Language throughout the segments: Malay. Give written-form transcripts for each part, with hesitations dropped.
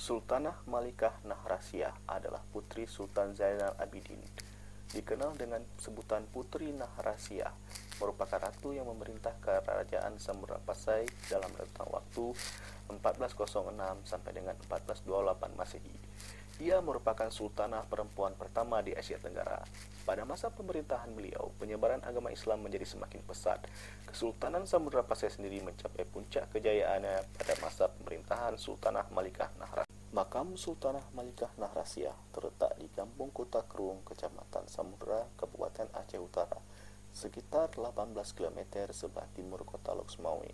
Sultanah Malikah Nahrasyah adalah putri Sultan Zainal Abidin. Dikenal dengan sebutan Putri Nahrasyah, merupakan ratu yang memerintah kerajaan Samudra Pasai dalam rentang waktu 1406 sampai dengan 1428 Masehi. Ia merupakan sultanah perempuan pertama di Asia Tenggara. Pada masa pemerintahan beliau, penyebaran agama Islam menjadi semakin pesat. Kesultanan Samudra Pasai sendiri mencapai puncak kejayaannya pada masa pemerintahan Sultanah Malikah Nahrasyah. Makam Sultanah Malikah Nahrasyah terletak di Kampung Kota Kerung, Kecamatan Samudra, Kabupaten Aceh Utara, sekitar 18 km sebelah timur Kota Lok Sumawe.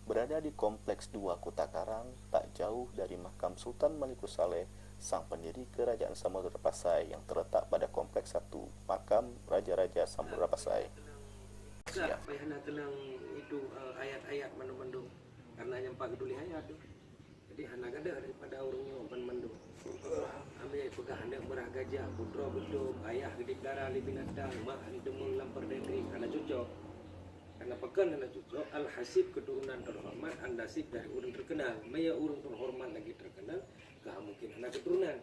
Berada di Kompleks 2 Kota Karang, tak jauh dari makam Sultan Malikus Saleh, sang pendiri Kerajaan Samudra Pasai yang terletak pada Kompleks 1, Makam Raja-Raja Samudra Pasai. Siap, bayana tenang itu ayat-ayat mandung-mandung karena yang pak geduli ayat tu. Jadi anak ada daripada orangnya mandung. Ambil pegah anak merah gajah, putra beduk, ayah gedip darah li binatang, mak li demung lampar negeri, anak cocok. Karena pekan anak cocok, al-hasib keturunan terhormat, an-nasib dari orang terkenal. Maya orang terhormat lagi terkenal, gak mungkin anak keturunan.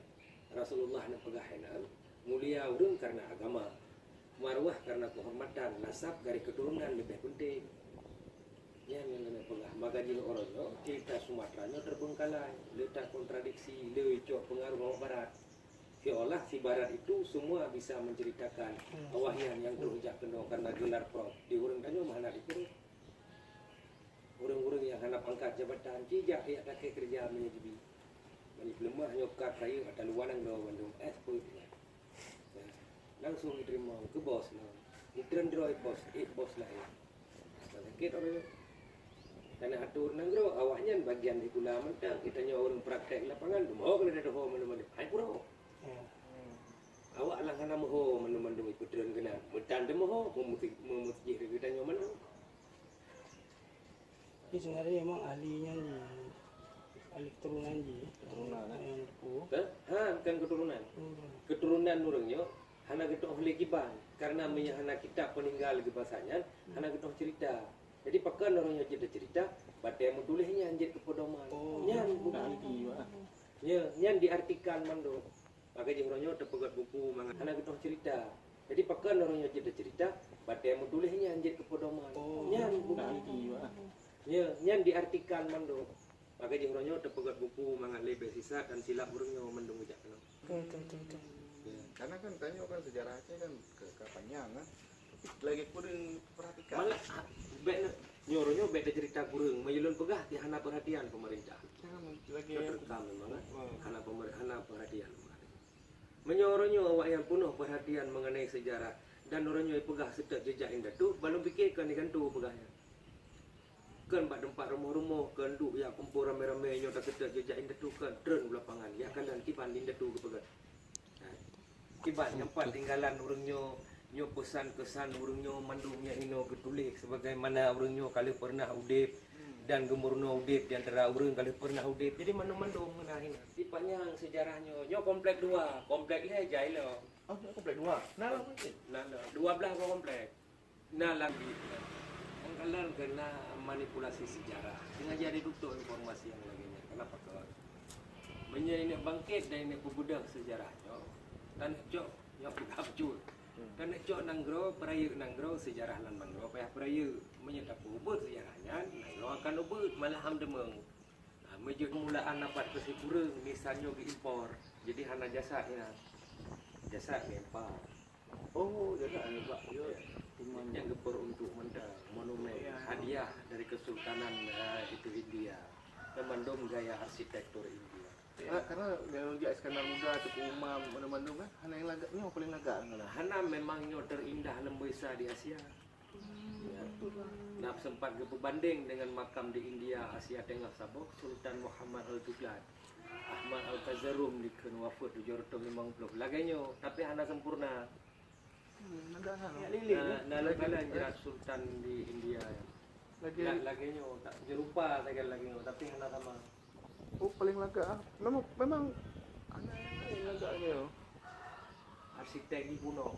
Rasulullah nak pegah anak mulia orang karena agama. Marwah karena kehormatan, nasab dari keturunan lebih penting. Yang nak pegah magaji orangnya, cerita Sumateranya terbengkalai, letak kontradiksi, lecok pengaruh orang barat. Seolah si barat itu semua bisa menceritakan awahyan yang terhujak kena karena gelar prof. Di orang tanya mana dikira. Orang-orang yang hendak angkat jabatan, cijak ia tak kerja menjadi. Mani lemah nyokap saya ada luanan gawa Bandung expert. Langsung diterima ke bos lah. Itran droi bos, bos lah ya. Sakit orang. Karena atur nanggro awaknya bagian di kula mentang kita nyawa orang praktek lapangan tu mau kena ada ho mana-mana. Hai pura. Awak lang kana moho mana-mana ikut tren kena. Mentan de moho memutih kita nyawa mana. Ini sebenarnya memang ahlinya ni ahli keturunan je. Keturunan yang aku. Bukan keturunan. Keturunan orangnya hana kita oleh kiban karena punya hana kita peninggal ke bahasanya hana kita cerita. Jadi pakan orangnya cerita batai yang menulisnya anjir kepodoman. Nyan bukan nyan diartikan mando. Maka jeung orangnya terpegat buku mangan hana kita cerita. Jadi pakan orangnya cerita batai yang menulisnya anjir kepodoman. Nyan bukan nyan diartikan mando. Maka jeung orangnya terpegat buku mangan lebe sisa dan silap orangnya mendung ujak kena. Betul. Ya, karena kan tanya kan sejarah Aceh kan kepanjang kan. Lagi kurang perhatikan. Malah nyoronya beda cerita kurang, mayulun pegah di hana perhatian pemerintah. Lagi Terekam memang hana perhatian. Menyoronya awak yang penuh perhatian mengenai sejarah dan orangnya pegah sedap jejak indah tu, belum fikirkan ikan tu pegahnya. Kan bak tempat rumah-rumah kan duk ya kumpul rame-rame nyota sedap jejak indah tu kan tren belapangan ya kan dan kiban indah tu kepegat. Kiban yang empat tinggalan orangnya nyo pesan kesan urungnya mandungnya ino ketulis sebagaimana urungnya kali pernah udip dan gemurno udip di antara urung kali pernah udip jadi mandung nah ini tipanya sejarahnya nyo komplek 2 komplek le jai lo komplek 2. Nah, nah 12 komplek nah lagi angkalan kena manipulasi sejarah dengan jadi dukto informasi yang lainnya kenapa kau ini bangkit dan ini bebudak sejarahnya dan cok nyo kapcul kan cok nanggro peraya nanggro sejarah lan mangro payah peraya menyedap ubud sejarahnya nanggro akan ubud malah ham demeng meje kemulaan dapat kesipurang misalnya ke impor jadi hana jasa ya jasa impor jasa Pak. Yo. yang gepur untuk mendang monumen hadiah dari Kesultanan itu India memandung gaya arsitektur India. Karena dia Iskandar Muda atau Umam mana-mana kan hana yang lagak ni paling lagak Hana memangnya terindah lembesa di Asia. Ya. Nah sempat berbanding dengan makam di India Asia Tengah Sabok Sultan Muhammad Al-Tughlaq Ahmad Al-Kazarum di wafat 750 laganya tapi hana sempurna. Nah lagi jerat Sultan di India. Laganya tak jerupa lagi tapi hana sama. Paling lagak memang anak yang lagaknya arsitek kuno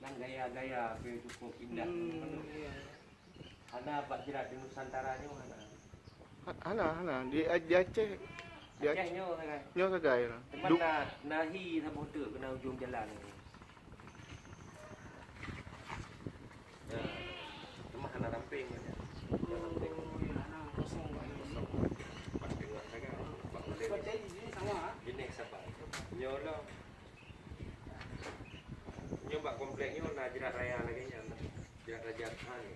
dan gaya-gaya ke cukup indah. Hana pak jerat di Nusantaranya hana di Aceh Dia Acehnya kan. nyo kagay lah. Teman Du nahi sama hotel kena ujung jalan ni. Temah anak ramping kan. Yang ramping. Kosong banget. Pas tengok sangat. Pak boleh. Seperti di sini sama. Jenis apa? Nyolo. Nyoba kompleknya nak jerat raya lagi nya. Jerat raja kan.